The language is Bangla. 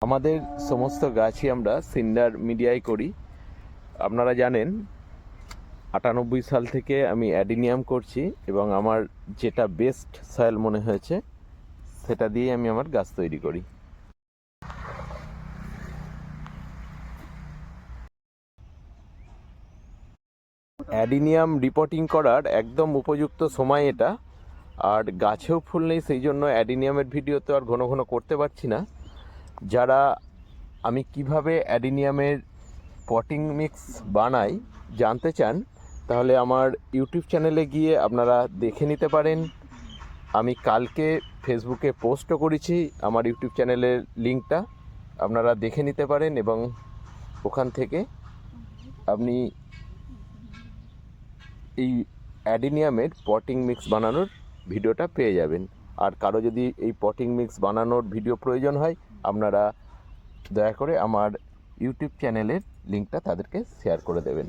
আমাদের সমস্ত গাছই আমরা সিন্ডার মিডিয়ায় করি। আপনারা জানেন 98 সাল থেকে আমি অ্যাডিনিয়াম করছি এবং আমার যেটা বেস্ট সয়েল মনে হয়েছে সেটা দিয়ে আমি আমার গাছ তৈরি করি। অ্যাডিনিয়াম রিপোর্টিং করার একদম উপযুক্ত সময় এটা, আর গাছেও ফুল নেই, সেই জন্য অ্যাডিনিয়ামের ভিডিও তো আর ঘন ঘন করতে পারছি না। যারা আমি কিভাবে অ্যাডিনিয়ামের পটিং মিক্স বানাই জানতে চান তাহলে আমার ইউটিউব চ্যানেলে গিয়ে আপনারা দেখে নিতে পারেন। আমি কালকে ফেসবুকে পোস্টও করেছি আমার ইউটিউব চ্যানেলের লিঙ্কটা, আপনারা দেখে নিতে পারেন এবং ওখান থেকে আপনি এই অ্যাডিনিয়ামের পটিং মিক্স বানানোর ভিডিওটা পেয়ে যাবেন। আর কারো যদি এই পটিং মিক্স বানানোর ভিডিও প্রয়োজন হয় আপনারা দয়া করে আমার ইউটিউব চ্যানেলের লিঙ্কটা তাদেরকে শেয়ার করে দেবেন।